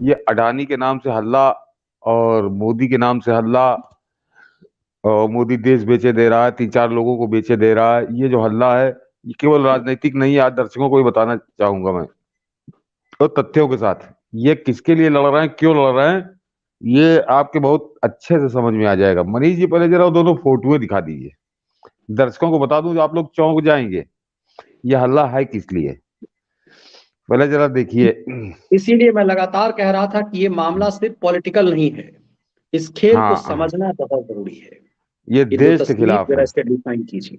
ये अडानी के नाम से हल्ला और मोदी के नाम से हल्ला, और मोदी देश बेचे दे रहा है, 3-4 लोगों को बेचे दे रहा है, ये जो हल्ला है ये केवल राजनीतिक नहीं है। आज दर्शकों को भी बताना चाहूंगा मैं, तो तथ्यों के साथ, ये किसके लिए लड़ रहे हैं, क्यों लड़ रहे हैं, ये आपके बहुत अच्छे से समझ में आ जाएगा। मनीष जी, पहले जरा वो दोनों फोटोएं दिखा दीजिए, दर्शकों को बता दूं, आप लोग चौंक जाएंगे ये हल्ला है किस लिए। पहले जरा देखिए। इसीलिए मैं लगातार कह रहा था कि ये मामला सिर्फ पॉलिटिकल नहीं है। इस खेल को हाँ, समझना बहुत जरूरी है। ये ये दो देश के तस्वीर खिलाफ जरा है। इससे डिफाइन कीजिए।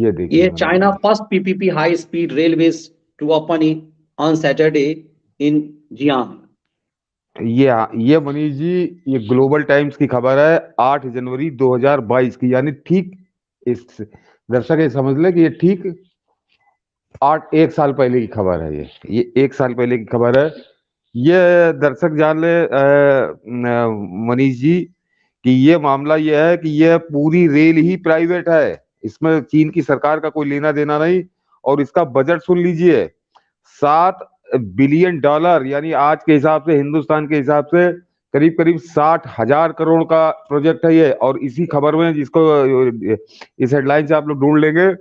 ये देखिए ये Manish China ji. First PPP high speed railways to open on Saturday in Jiang. ये मनीष जी, ये ग्लोबल टाइम्स की खबर है, 8 जनवरी 2022 की, यानी ठीक इस, दर्शक ये समझ ले कि ये ठीक 1 साल पहले की खबर है। ये 1 साल पहले की खबर है। ये दर्शक जान ले मनीष जी, कि ये मामला ये है कि ये पूरी रेल ही प्राइवेट है, इसमें चीन की सरकार का कोई लेना देना नहीं। और इसका बजट सुन लीजिए, $7 बिलियन, यानी आज के हिसाब से, हिंदुस्तान के हिसाब से करीब करीब 60,000 करोड़ का प्रोजेक्ट है ये। और इसी खबर में, जिसको इस हेडलाइन से आप लोग ढूंढ लेंगे,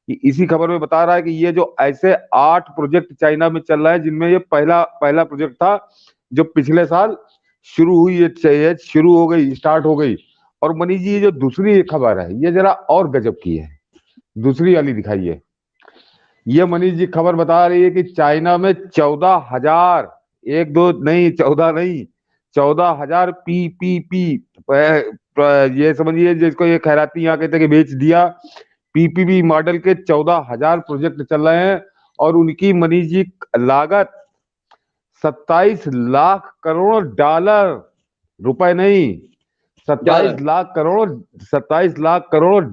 कि इसी खबर में बता रहा है कि ये जो ऐसे 8 प्रोजेक्ट चाइना में चल रहा है, जिनमें ये पहला पहला प्रोजेक्ट था जो पिछले साल शुरू हुई, ये शुरू हो गई, स्टार्ट हो गई। और मनीष जी, ये जो दूसरी खबर है ये जरा और गजब की है, दूसरी वाली दिखाइए। ये मनीष जी खबर बता रही है कि चाइना में 14,000, एक दो नहीं, 14 नहीं, 14,000 पीपीपी, ये समझिए, जिसको ये खैराती यहाँ कहते हैं कि बेच दिया, पीपीपी मॉडल के 14,000 प्रोजेक्ट चल रहे हैं। और उनकी मनीष जी लागत $27 लाख करोड़, रुपए नहीं, सत्ताईस डॉलर। लाख करोड़ 27 लाख करोड़,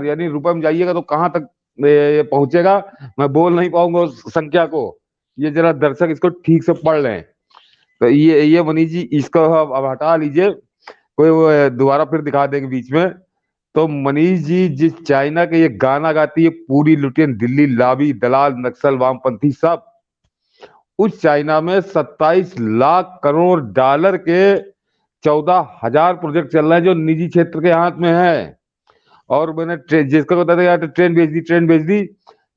यानी रुपए में जाइएगा तो कहां तक ये पहुंचेगा, मैं बोल नहीं पाऊंगा उस संख्या को। ये जरा दर्शक इसको ठीक से पढ़ लें। तो ये मनीष जी, इसको अब हटा लीजिए, कोई वो दोबारा फिर दिखा देंगे बीच में। तो मनीष जी, जिस चाइना के ये गाना गाती है पूरी लुटेन, दिल्ली लावी, दलाल, नक्सल, वामपंथी सब, उस चाइना में $27 लाख करोड़ के 14,000 प्रोजेक्ट चल रहे हैं जो निजी क्षेत्र के हाथ में है। और मैंने जिसको बताया था यार, ट्रेन भेज दी, ट्रेन भेज दी,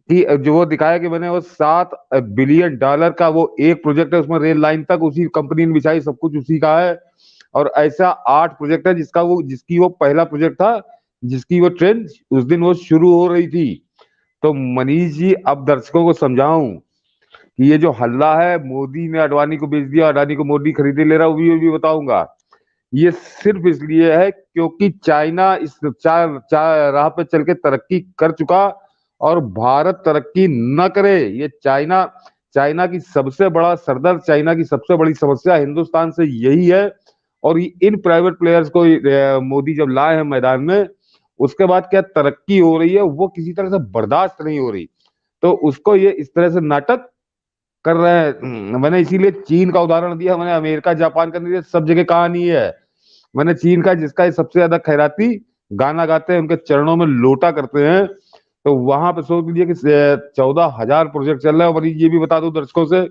कि जो वो दिखाया कि मैंने वो $7 बिलियन का वो एक प्रोजेक्ट है, उसमें रेल लाइन तक उसी कंपनी ने बिछाई, सब कुछ उसी का है। और ऐसा 8 प्रोजेक्ट है जिसकी वो पहला प्रोजेक्ट था, जिसकी वो ट्रेन उस दिन वो शुरू हो रही थी। तो मनीष जी, अब दर्शकों को समझाऊं कि ये जो हल्ला है, मोदी ने अडवाणी को बेच दिया, अडानी को मोदी खरीदे ले रहा, वो भी बताऊंगा। ये सिर्फ इसलिए है क्योंकि चाइना इस राह पे चल के तरक्की कर चुका, और भारत तरक्की न करे। ये चाइना चाइना की सबसे बड़ा सरदर्द, चाइना की सबसे बड़ी समस्या हिंदुस्तान से यही है। और इन प्राइवेट प्लेयर्स को मोदी जब लाए हैं मैदान में, उसके बाद क्या तरक्की हो रही है वो किसी तरह से बर्दाश्त नहीं हो रही। तो उसको ये इस तरह से नाटक कर रहे हैं। मैंने इसीलिए चीन का उदाहरण दिया, मैंने अमेरिका जापान का नहीं दिया, सब जगह कहानी है। मैंने चीन का, जिसका ये सबसे ज्यादा खैराती गाना गाते हैं, उनके चरणों में लोटा करते हैं, तो वहां पे सोच लीजिए कि 14,000 प्रोजेक्ट चल रहा है। और ये भी बता दूं दर्शकों से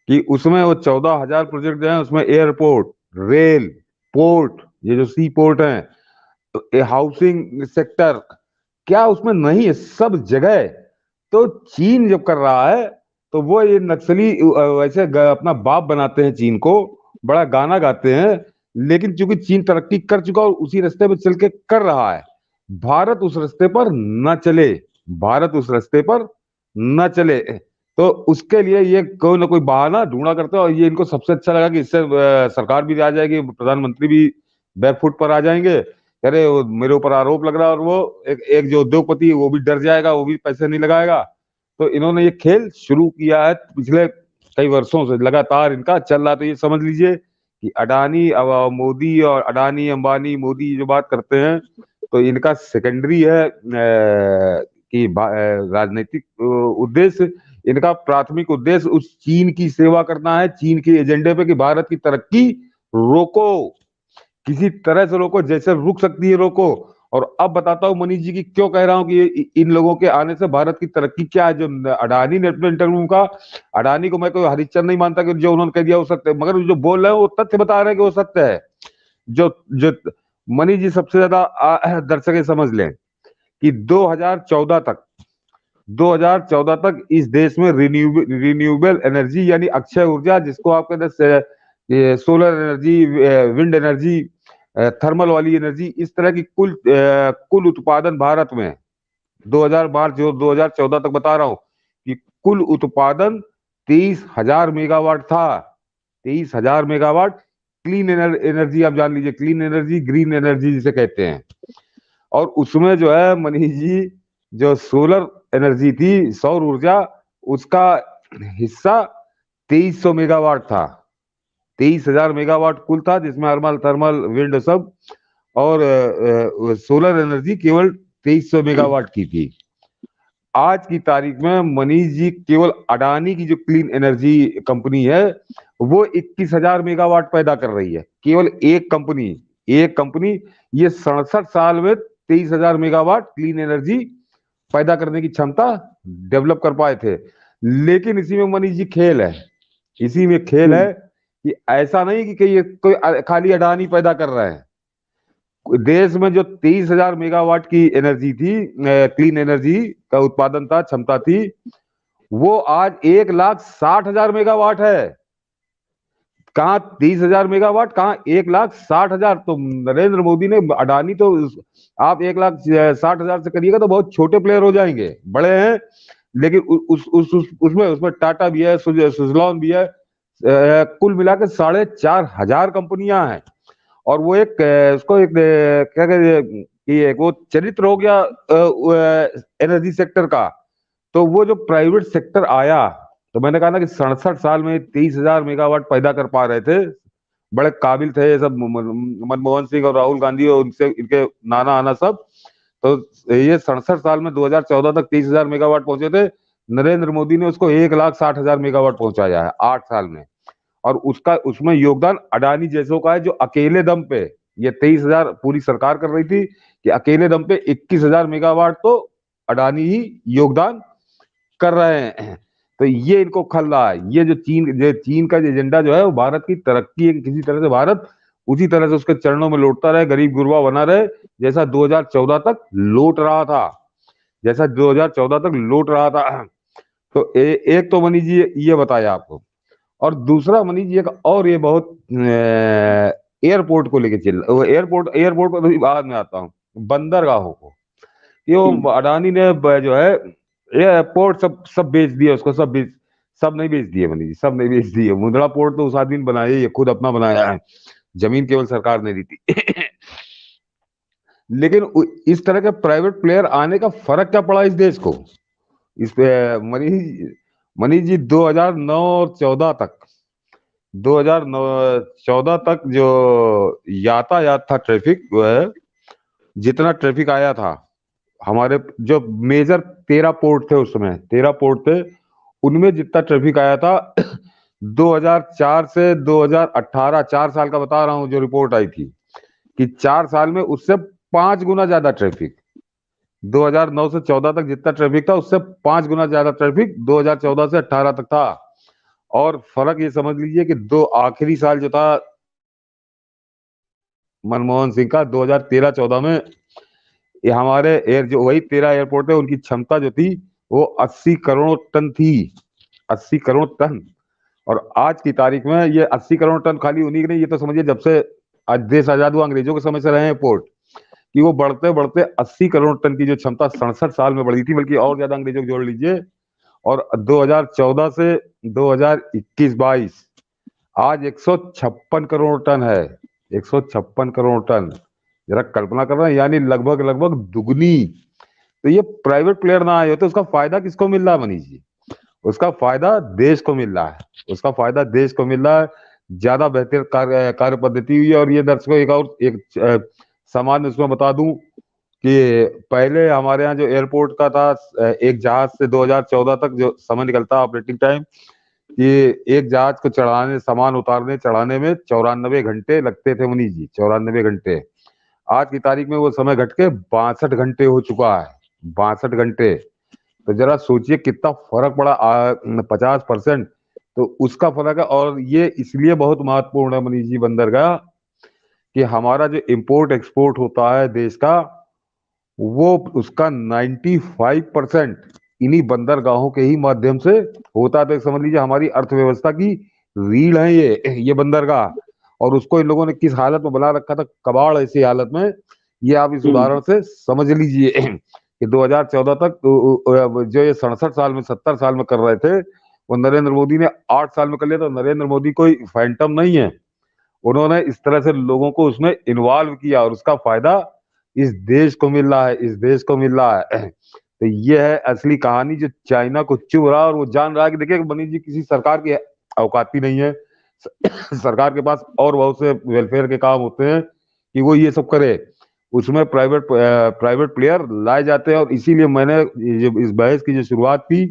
कि उसमें वो 14,000 प्रोजेक्ट जो है, उसमें एयरपोर्ट, रेल, पोर्ट, ये जो सी पोर्ट है, हाउसिंग सेक्टर, क्या उसमें नहीं है, सब जगह। तो चीन जब कर रहा है, तो वो ये नक्सली वैसे अपना बाप बनाते हैं चीन को, बड़ा गाना गाते हैं। लेकिन चूंकि चीन तरक्की कर चुका और उसी रास्ते पे चल के कर रहा है, भारत उस रास्ते पर न चले, भारत उस रास्ते पर न चले। तो उसके लिए ये कोई ना कोई बहाना ढूंढा करते हैं। और ये इनको सबसे अच्छा लगा कि इससे सरकार भी आ जाएगी, प्रधानमंत्री भी बैकफुट पर आ जाएंगे, अरे वो मेरे ऊपर आरोप लग रहा है, और वो एक जो उद्योगपति है वो भी डर जाएगा, वो भी पैसे नहीं लगाएगा। तो इन्होंने ये खेल शुरू किया है पिछले कई वर्षों से, लगातार इनका चल रहा है। तो ये समझ लीजिए कि अडानी, मोदी, और अडानी, अंबानी, मोदी जो बात करते हैं, तो इनका सेकेंडरी है कि राजनीतिक उद्देश्य। इनका प्राथमिक उद्देश्य उस चीन की सेवा करना है, चीन के एजेंडे पे, कि भारत की तरक्की रोको, किसी तरह से रोको, जैसे रुक सकती है रोको। और अब बताता हूँ मनीष जी की क्यों कह रहा हूँ कि इन लोगों के आने से भारत की तरक्की क्या है। जो अडानी ने अपने इंटरव्यू का, अडानी को मैं कोई हरिश्चंद्र नहीं मानता कि जो उन्होंने कह दिया वो सत्य है, मगर जो बोल रहे हैं वो तथ्य बता रहे हैं कि वो सत्य है। जो जो मनीष जी सबसे ज्यादा दर्शक समझ लें कि 2014 तक इस देश में रिन्यूएबल एनर्जी यानी अक्षय ऊर्जा, जिसको आप कहते हैं solar energy, wind energy, thermal वाली एनर्जी, इस तरह की कुल उत्पादन भारत में 2014 तक बता रहा हूं कि कुल उत्पादन 23,000 मेगावाट था। 23,000 मेगावाट क्लीन एनर्जी, आप जान लीजिए, क्लीन एनर्जी, ग्रीन एनर्जी जिसे कहते हैं। और उसमें जो है मनीष जी, जो सोलर एनर्जी थी, सौर ऊर्जा, उसका हिस्सा 2300 मेगावाट था। 23,000 मेगावाट कुल था, जिसमें थर्मल थर्मल विंड सब, और सोलर एनर्जी केवल 2300 मेगावाट की थी। आज की तारीख में मनीष जी केवल अडानी की जो क्लीन एनर्जी कंपनी है वो 21,000 मेगावाट पैदा कर रही है। केवल एक कंपनी ये 67 साल में 23,000 मेगावाट क्लीन एनर्जी पैदा करने की क्षमता डेवलप कर पाए थे। लेकिन इसी में मनीष जी खेल है, इसी में खेल है कि ऐसा नहीं कि ये कोई खाली अडानी पैदा कर रहा है। देश में जो 23,000 मेगावाट की एनर्जी थी, क्लीन एनर्जी का उत्पादन था, क्षमता थी, वो आज 1,60,000 मेगावाट है। कहाँ 30,000 मेगावाट, कहाँ 1,60,000। तो नरेंद्र मोदी ने, अडानी तो आप 1,60,000 से करिएगा तो बहुत छोटे प्लेयर हो जाएंगे, बड़े हैं, लेकिन उसमें टाटा भी है, सुजलॉन भी है, कुल मिलाकर 4,500 कंपनियां हैं। और वो उसको क्या कहते हैं कि एक वो चरित्र हो गया एनर्जी सेक्टर का। तो वो जो प्राइवेट सेक्टर आया, तो मैंने कहा ना कि 67 साल में 23,000 मेगावाट पैदा कर पा रहे थे, बड़े काबिल थे ये सब, मनमोहन सिंह और राहुल गांधी और उनसे इनके नाना आना सब। तो ये 67 साल में 2014 तक 23,000 मेगावाट पहुंचे थे। नरेंद्र मोदी ने उसको 1,60,000 मेगावाट पहुंचाया है 8 साल में। और उसका उसमें योगदान अडानी जैसों का है, जो अकेले दम पे ये 23,000 पूरी सरकार कर रही थी, कि अकेले दम पे 21,000 मेगावाट तो अडानी ही योगदान कर रहे हैं। तो ये इनको खल रहा है। ये जो चीन का एजेंडा जो है वो भारत की तरक्की है, किसी तरह से भारत उसी तरह से उसके चरणों में लौटता रहे, गरीब गुरबा बना रहे, जैसा 2014 तक लौट रहा था, जैसा 2014 तक लौट रहा था। तो एक तो मनीष जी ये बताया आपको। और दूसरा मनीष जी एक और, ये बहुत एयरपोर्ट को लेके चल, एयरपोर्ट पर भी बाद में आता हूँ, बंदरगाहों को। ये वो अडानी ने जो है एयरपोर्ट सब बेच दिया उसको, सब नहीं बेच दिए मनीष जी, सब नहीं बेच दिए। मुंद्रा पोर्ट तो उस आदमी ने बनाया, ये खुद अपना बनाया है, जमीन केवल सरकार ने दी थी। लेकिन इस तरह के प्राइवेट प्लेयर आने का फर्क क्या पड़ा इस देश को? इस पे मनीष जी 2009 और 14 तक, 2014 तक जो यातायात था, ट्रैफिक जो है, जितना ट्रैफिक आया था, हमारे जो मेजर 13 पोर्ट थे, उस समय 13 पोर्ट थे, उनमें जितना ट्रैफिक आया था 2004 से 2018, 4 साल का बता रहा हूं, जो रिपोर्ट आई थी कि 4 साल में उससे 5 गुना ज्यादा ट्रैफिक, 2009 से 14 तक जितना ट्रैफिक था उससे 5 गुना ज्यादा ट्रैफिक 2014 से 18 तक था। और फर्क ये समझ लीजिए कि दो आखिरी साल जो था मनमोहन सिंह का, 2013-14 में, ये हमारे जो वही 13 एयरपोर्ट है, उनकी क्षमता जो थी वो 80 करोड़ टन थी, 80 करोड़ टन। और आज की तारीख में ये 80 करोड़ टन खाली उन्हीं की नहीं, ये तो समझिए जब से आज देश आजाद हुआ अंग्रेजों के समय से रहे हैं पोर्ट, कि वो बढ़ते बढ़ते 80 करोड़ टन की जो क्षमता 67 साल में बढ़ी थी, बल्कि और ज्यादा अंग्रेजों को जोड़ लीजिए। और 2014 से 2021-22 आज 156 करोड़ टन है, 156 करोड़ टन। जरा कल्पना कर रहे हैं, यानी लगभग लगभग दुगनी। तो ये प्राइवेट प्लेयर ना आए होते, उसका फायदा किसको मिल रहा है मनीष जी? उसका फायदा देश को मिल रहा है, उसका फायदा देश को मिल रहा है। ज्यादा बेहतर कार्य पद्धति हुई है। और ये दर्शकों एक सामान्य उसमें बता दूं कि पहले हमारे यहाँ जो एयरपोर्ट का था, एक जहाज से 2014 तक जो समय निकलता ऑपरेटिंग टाइम, कि एक जहाज को चढ़ाने, सामान उतारने चढ़ाने में 94 घंटे लगते थे मनीष जी, 94 घंटे। आज की तारीख में वो समय घट के 62 घंटे हो चुका है, 62 घंटे। तो जरा सोचिए कितना फर्क पड़ा, 50%। तो उसका फर्क है, और ये इसलिए बहुत महत्वपूर्ण है मनीष जी बंदरगाह, कि हमारा जो इम्पोर्ट एक्सपोर्ट होता है देश का, वो उसका 95% इन्हीं बंदरगाहों के ही माध्यम से होता है। तो समझ लीजिए हमारी अर्थव्यवस्था की रीढ़ है ये बंदरगाह। और उसको इन लोगों ने किस हालत में बना रखा था, कबाड़ ऐसी हालत में, ये आप इस उदाहरण से समझ लीजिए कि 2014 तक जो ये 67 साल में 70 साल में कर रहे थे, वो नरेंद्र मोदी ने 8 साल में कर लिया। तो नरेंद्र मोदी कोई फैंटम नहीं है, उन्होंने इस तरह से लोगों को उसमें इन्वॉल्व किया, और उसका फायदा इस देश को मिल रहा है, इस देश को मिल रहा है। तो ये है असली कहानी, जो चाइना को चुभ रहा है, और वो जान रहा है कि देखिए मनीष जी, किसी सरकार की औकात ही नहीं है। सरकार के पास और बहुत से वेलफेयर के काम होते हैं कि वो ये सब करे, उसमें प्राइवेट प्लेयर लाए जाते हैं। और इसीलिए मैंने जो इस बहस की जो शुरुआत थी,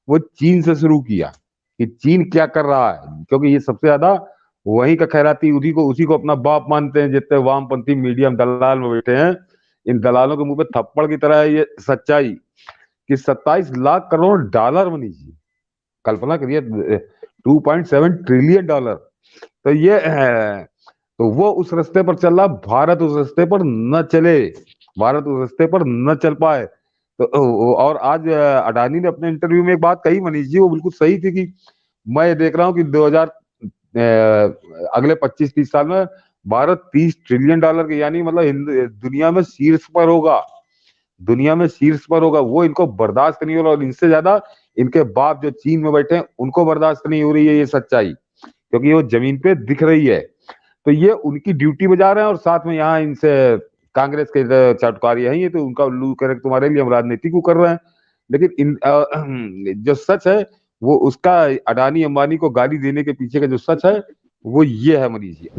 वो चीन से शुरू किया कि चीन क्या कर रहा है, क्योंकि ये सबसे ज्यादा वहीं का खैराती उसी को अपना बाप मानते हैं, जितने वामपंथी मीडियम दलाल में बैठे हैं। इन दलालों के मुंह पे थप्पड़ की तरह है ये सच्चाई कि 27 लाख करोड़ डॉलर मनीष जी, कल्पना करिए, 2.7 ट्रिलियन डॉलर। तो ये तो वो उस रास्ते पर चल रहा, भारत उस रास्ते पर न चले, भारत उस रास्ते पर न चल पाए। तो और आज अडानी ने अपने इंटरव्यू में एक बात कही मनीष जी, वो बिल्कुल सही थी, कि मैं ये देख रहा हूँ कि 2000 अगले 25-30 साल में भारत 30 ट्रिलियन डॉलर के, यानी मतलब दुनिया में शीर्ष पर होगा, दुनिया में शीर्ष पर होगा। वो इनको बर्दाश्त नहीं हो रहा, और इनसे ज्यादा इनके बाप जो चीन में बैठे हैं उनको बर्दाश्त नहीं हो रही है ये सच्चाई, क्योंकि वो जमीन पे दिख रही है। तो ये उनकी ड्यूटी बजा रहे हैं, और साथ में यहाँ इनसे कांग्रेस के चटकारियां हैं, ये तो उनका उल्लू करे तुम्हारे लिए हम राजनीति को कर रहे हैं। लेकिन जो सच है वो उसका, अडानी अंबानी को गाली देने के पीछे का जो सच है वो ये है मनीष जी।